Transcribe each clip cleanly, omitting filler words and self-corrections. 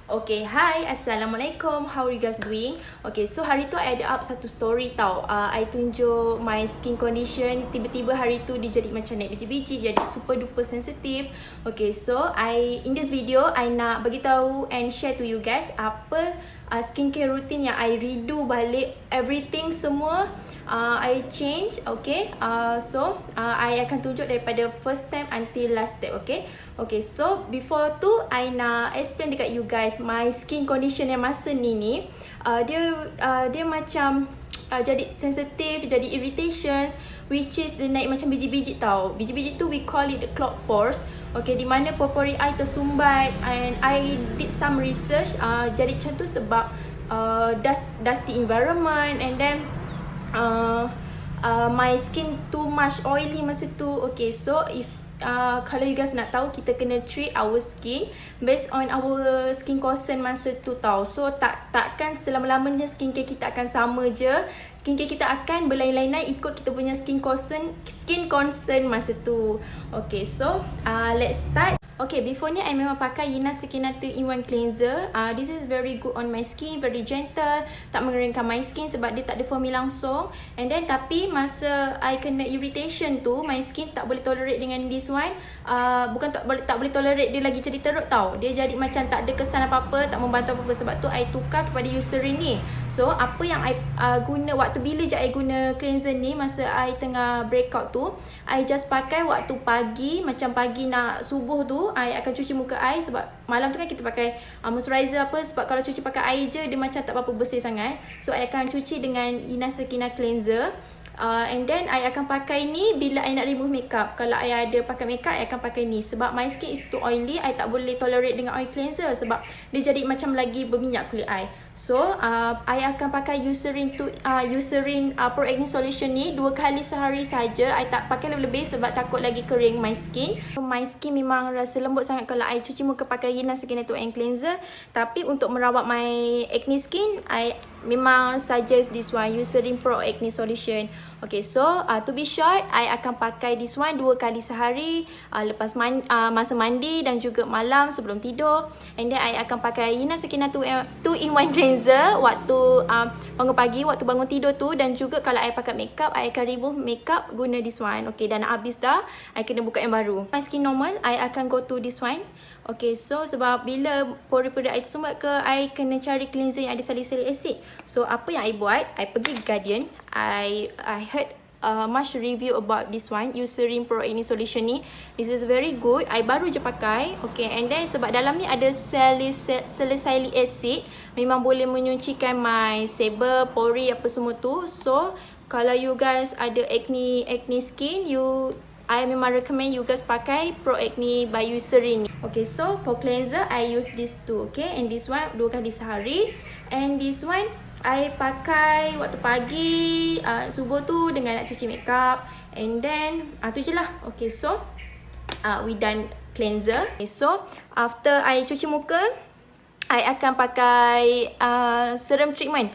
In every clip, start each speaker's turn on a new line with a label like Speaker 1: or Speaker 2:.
Speaker 1: Okay, hi, Assalamualaikum. How are you guys doing? Okay, so hari tu I ada up satu story tau. I tunjuk my skin condition. Tiba-tiba hari tu dia jadi macam naik biji-biji, jadi super duper sensitif. Okay, so in this video, I nak bagi tahu and share to you guys apa skincare routine yang I redo balik everything semua. I change, okay. I akan tunjuk daripada first step until last step, okay. Okay, so before tu I nak explain dekat you guys my skin condition yang masa ni dia macam jadi sensitive, jadi irritations, which is dia naik macam biji-biji tau. Biji-biji tu we call it the clogged pores. Okay, di mana pori-pori I tersumbat, and I did some research. Jadi macam tu sebab dusty environment, and then my skin too much oily masa tu. Okay, so if kalau you guys nak tahu, kita kena treat our skin based on our skin concern masa tu tau. So takkan selama-lamanya skincare kita akan sama je. Skincare kita akan berlain-lainan ikut kita punya skin concern masa tu. Okay, so let's start. Okay, before ni I memang pakai Yina Sekina 2-in-1 cleanser. This is very good on my skin, very gentle, tak mengeringkan my skin sebab dia tak ada foamy langsung. And then tapi masa I kena irritation tu, my skin tak boleh tolerate dengan this one. Bukan tak boleh tolerate, dia lagi jadi teruk tau. Dia jadi macam tak ada kesan apa-apa, tak membantu apa-apa. Sebab tu I tukar kepada Eucerin ni. So apa yang I guna waktu bila je I guna cleanser ni, masa I tengah breakout tu, I just pakai waktu pagi, macam pagi nak subuh tu, I akan cuci muka I sebab malam tu kan kita pakai moisturizer apa, sebab kalau cuci pakai air je dia macam tak apa-apa bersih sangat. So I akan cuci dengan Ina Sekina cleanser. And then I akan pakai ni bila I nak remove makeup. Kalau I ada pakai makeup, I akan pakai ni sebab my skin is too oily. I tak boleh tolerate dengan oil cleanser sebab dia jadi macam lagi berminyak kulit I. So I akan pakai Eucerin Pro Acne Solution ni 2 kali sehari saja. I tak pakai lebih-lebih sebab takut lagi kering my skin. So, my skin memang rasa lembut sangat kalau I cuci muka pakai Yina Sekina 2-in cleanser. Tapi untuk merawat my acne skin, I memang suggest this one, Eucerin Pro Acne Solution. Okay, so to be short, I akan pakai this one 2 kali sehari, lepas masa mandi dan juga malam sebelum tidur. And then I akan pakai Yina Sekina 2-in-1 cleanser waktu bangun pagi, waktu bangun tidur tu. Dan juga kalau I pakai makeup, I akan remove makeup guna this one. Okay, dan habis dah, I kena buka yang baru. My skin normal, I akan go to this one. Okay, so sebab bila pori-pori I tersumbat ke, I kena cari cleanser yang ada salicylic acid. So apa yang I buat, I pergi Guardian. I heard much review about this one, Eucerin Pro Acne Solution ni. This is very good. I baru je pakai. Okay, and then sebab dalam ni ada salicylic acid, memang boleh menyucikan my sebum, pori apa semua tu. So kalau you guys ada acne skin, I memang recommend you guys pakai Pro Acne by Eucerin. Okay, so for cleanser, I use this two. Okay, and this one 2 kali sehari. And this one, I pakai waktu pagi, subuh tu dengan nak cuci makeup. And then, tu je lah. Okay, so we done cleanser. Okay, so after I cuci muka, I akan pakai serum treatment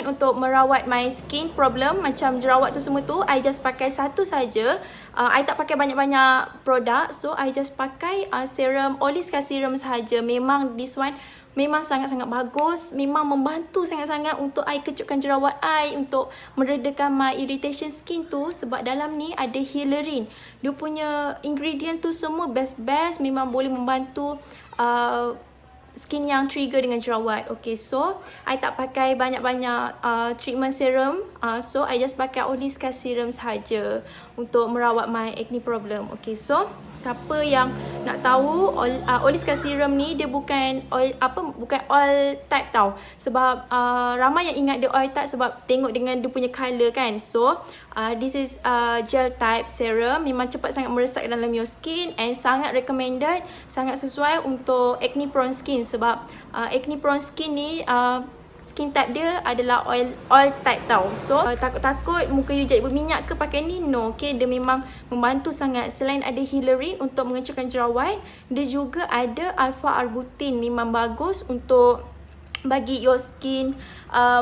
Speaker 1: untuk merawat my skin problem, macam jerawat tu semua tu. I just pakai satu saja. I tak pakai banyak-banyak produk. So I just pakai serum Oliska serum sahaja. Memang this one memang sangat-sangat bagus. Memang membantu sangat-sangat untuk I kecutkan jerawat I, untuk meredakan my irritation skin tu. Sebab dalam ni ada hyaluronic. Dia punya ingredient tu semua best-best. Memang boleh membantu skin yang trigger dengan jerawat. Okay, so I tak pakai banyak-banyak treatment serum. So I just pakai Oliska serum sahaja untuk merawat my acne problem. Okay, so siapa yang nak tahu, Oliska serum ni dia bukan oil type tau. Sebab ramai yang ingat dia oil type sebab tengok dengan dia punya colour kan. So this is gel type serum. Memang cepat sangat meresap dalam your skin, and sangat recommended, sangat sesuai untuk acne prone skin. Sebab acne prone skin ni skin type dia adalah oil type tau. So takut-takut muka you jadi berminyak ke pakai ni, no. Okay, dia memang membantu sangat. Selain ada hyaluronic untuk mengecurkan jerawat, dia juga ada alpha arbutin. Memang bagus untuk bagi your skin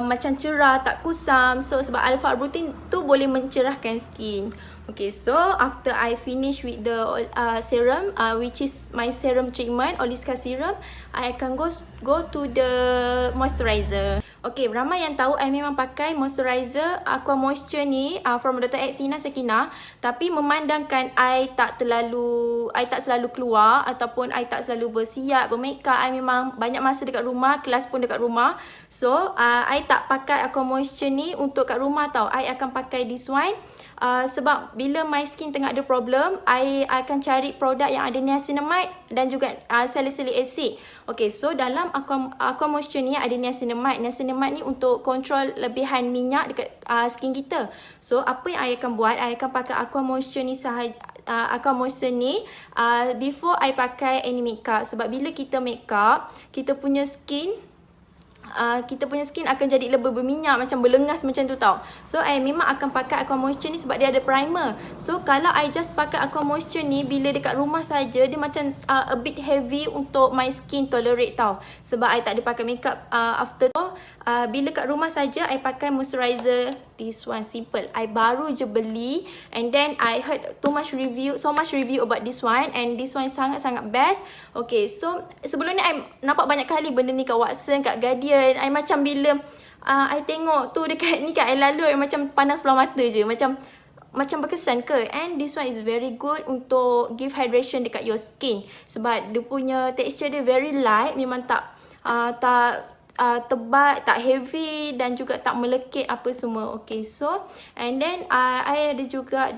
Speaker 1: macam cerah, tak kusam. So sebab Alpha Arbutin tu boleh mencerahkan skin. Okay, so after I finish with the serum, which is my serum treatment, Oliska serum, I akan go to the moisturizer. Okay, ramai yang tahu I memang pakai moisturizer Aqua Moisture ni from Dr. X Sina Sakina. Tapi memandangkan I tak selalu keluar ataupun I tak selalu bersiap, bermakeup, I memang banyak masa dekat rumah, kelas pun dekat rumah. So, I tak pakai Aqua Moisture ni untuk kat rumah tau. I akan pakai this one. Sebab bila my skin tengah ada problem, I akan cari produk yang ada niacinamide dan juga salicylic acid. Okay, so dalam Aqua Moisture ni ada niacinamide. Niacinamide ni untuk kontrol lebihan minyak dekat skin kita. So, apa yang I akan buat, I akan pakai Aqua Moisture ni Aqua Moisture ni before I pakai any makeup. Sebab bila kita makeup, kita punya skin akan jadi lebih berminyak, macam berlengas macam tu tau. So I memang akan pakai Aqua Moisture ni sebab dia ada primer. So kalau I just pakai Aqua Moisture ni bila dekat rumah saja, dia macam a bit heavy untuk my skin tolerate tau. Sebab I tak ada pakai makeup after tu. Bila kat rumah saja, I pakai moisturizer this one, simple. I baru je beli and then I heard so much review about this one, and this one sangat-sangat best. Okay, so sebelum ni I nampak banyak kali benda ni kat Watson, kat Guardian. I macam bila I tengok tu dekat ni kat I lalu, I macam panas belah mata je, macam berkesan ke. And this one is very good untuk give hydration dekat your skin. Sebab dia punya texture dia very light, memang tak tebal, tak heavy dan juga tak melekit apa semua. Okay, so and then I ada juga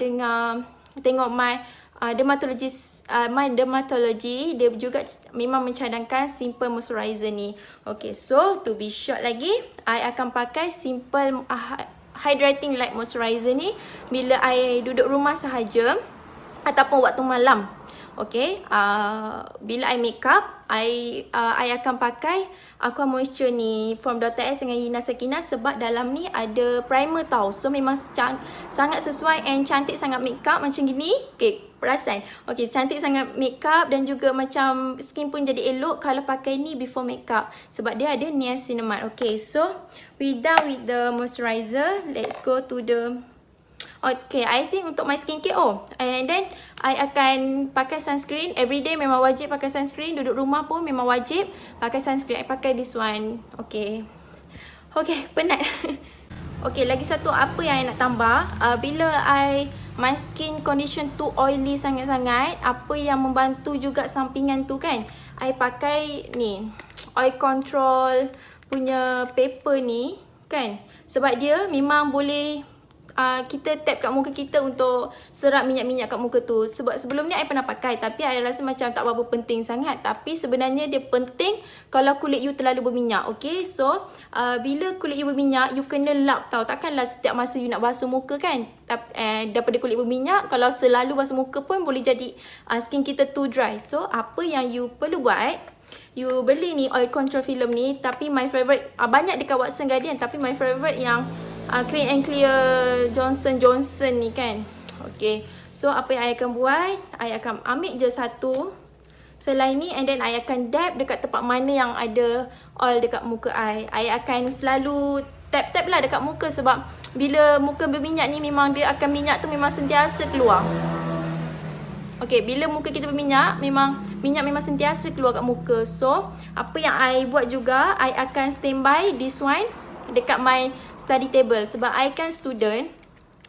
Speaker 1: tengok my dermatologist, my dermatology, dia juga memang mencadangkan simple moisturizer ni. Okay, so to be short lagi, I akan pakai simple hydrating light moisturizer ni bila I duduk rumah sahaja ataupun waktu malam. Okay, bila I makeup, I akan pakai Aqua Moisture ni from Dr. S dengan Yina Sakina sebab dalam ni ada primer tau. So memang sangat sesuai and cantik sangat makeup macam gini. Okay, perasan. Okay, cantik sangat makeup dan juga macam skin pun jadi elok kalau pakai ni before makeup sebab dia ada niacinamide. Okay, so we done with the moisturizer. Let's go to the okay, I think untuk my skincare, and then I akan pakai sunscreen. Everyday memang wajib pakai sunscreen. Duduk rumah pun memang wajib pakai sunscreen. I pakai this one. Okay, penat. Okay, lagi satu apa yang I nak tambah. Bila my skin condition too oily sangat-sangat, apa yang membantu juga sampingan tu kan, I pakai ni, oil control punya paper ni kan. Sebab dia memang boleh kita tap kat muka kita untuk serap minyak-minyak kat muka tu. Sebab sebelum ni I pernah pakai tapi I rasa macam tak berapa penting sangat. Tapi sebenarnya dia penting kalau kulit you terlalu berminyak. Okay, so bila kulit you berminyak, you kena lap tau. Takkanlah setiap masa you nak basuh muka kan. Daripada kulit berminyak, kalau selalu basuh muka pun boleh jadi skin kita too dry. So apa yang you perlu buat, you beli ni oil control film ni. Tapi my favourite, banyak dekat Watson Guardian, tapi my favourite yang Clean and Clear Johnson ni kan. Okay, so apa yang I akan buat, I akan ambil je satu selai ni and then I akan dab dekat tempat mana yang ada oil dekat muka I. I akan selalu tap-tap lah dekat muka sebab bila muka berminyak ni memang dia akan, minyak tu memang sentiasa keluar. Okay, bila muka kita berminyak, minyak memang sentiasa keluar kat muka. So apa yang I buat juga, I akan standby this one dekat my study table. Sebab I kan student,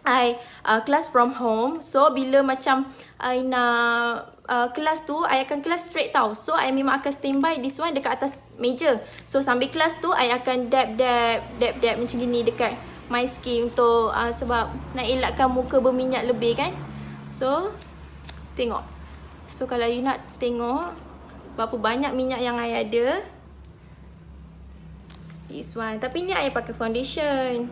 Speaker 1: I class from home. So bila macam I nak kelas tu, I akan kelas straight tau. So I memang akan standby this one dekat atas meja. So sambil kelas tu, I akan dab macam gini dekat my skin untuk sebab nak elakkan muka berminyak lebih kan. So tengok. So kalau you nak tengok berapa banyak minyak yang I ada, this one. Tapi ni I pakai foundation.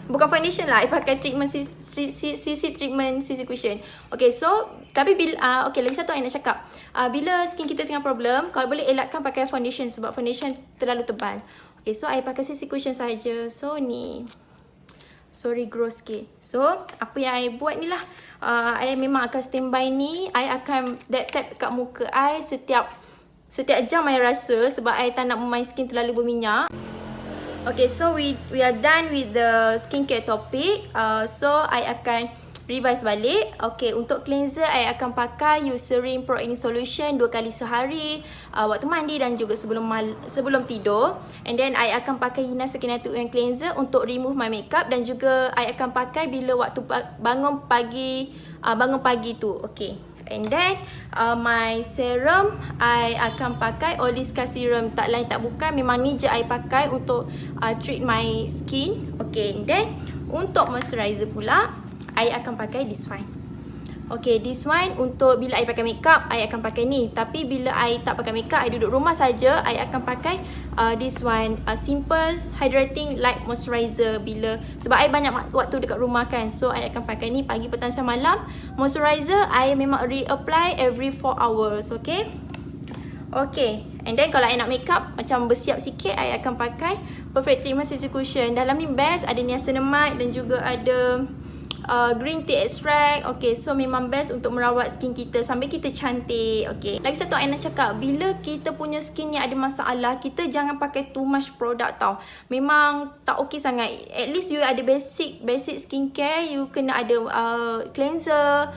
Speaker 1: Bukan foundation lah, I pakai treatment CC treatment CC cushion. Okay, so tapi bila okay, lagi satu I nak cakap. Bila skin kita tengah problem, kalau boleh elakkan pakai foundation sebab foundation terlalu tebal. Okay, so I pakai CC cushion saja. So ni, sorry gross sikit. So apa yang I buat ni lah, I memang akan standby ni. I akan tap kat muka I setiap setiap jam I rasa sebab I tak nak my skin terlalu berminyak. Okay, so we are done with the skincare topic. So I akan revise balik. Okay, untuk cleanser I akan pakai Eucerin Pro Acne Solution 2 kali sehari, waktu mandi dan juga sebelum tidur. And then I akan pakai Hina Skin Night Cleanser untuk remove my makeup, dan juga I akan pakai bila waktu bangun pagi tu. Okay. And then my serum I akan pakai Oliska serum, tak lain tak bukan, memang ni je I pakai untuk treat my skin. Okay, and then untuk moisturizer pula I akan pakai this one. Okay, this one untuk bila I pakai makeup I akan pakai ni. Tapi bila I tak pakai makeup, I duduk rumah saja, I akan pakai this one, simple hydrating light moisturizer. Sebab I banyak waktu dekat rumah kan, so I akan pakai ni pagi, petang, siang, malam. Moisturizer I memang reapply every 4 hours. Okay. Okay, and then kalau I nak makeup macam bersiap sikit, I akan pakai Perfect Treatment CC Cushion. Dalam ni best, ada niacinamide dan juga ada green tea extract. Okay, so memang best untuk merawat skin kita sampai kita cantik. Okay, lagi satu I nak cakap, bila kita punya skin ni ada masalah, kita jangan pakai too much product tau. Memang tak okay sangat. At least you ada basic skincare. You kena ada cleanser,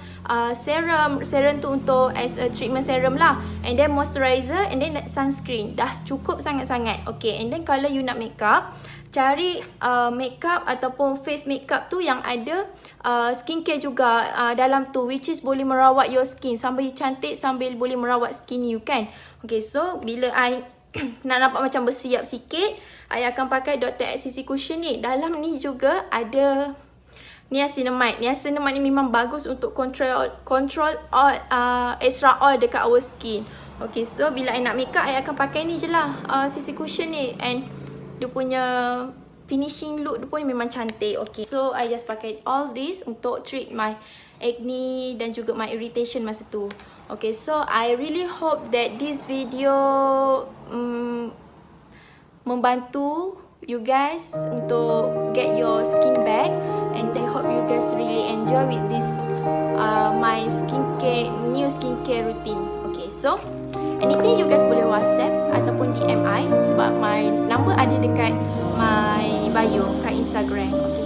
Speaker 1: serum tu untuk as a treatment serum lah, and then moisturizer, and then sunscreen. Dah cukup sangat-sangat. Okay, and then kalau you nak makeup, cari makeup ataupun face makeup tu yang ada skincare juga dalam tu, which is boleh merawat your skin sambil you cantik, sambil boleh merawat skin you kan. Okay, so bila I nak nampak macam bersiap sikit, I akan pakai Dr. X CC Cushion ni. Dalam ni juga ada niacinamide. Niacinamide ni memang bagus untuk control oil, extra oil dekat our skin. Okay, so bila I nak makeup, I akan pakai ni je lah, CC Cushion ni, and dia punya finishing look dia pun memang cantik. Okay, so I just pakai all this untuk treat my acne dan juga my irritation masa tu. Okay, so I really hope that this video membantu you guys untuk get your skin back, and I hope you guys really enjoy with this my new skincare routine. Okay, so anything you guys boleh WhatsApp ataupun DM I sebab my number ada dekat my bio kat Instagram. Okay.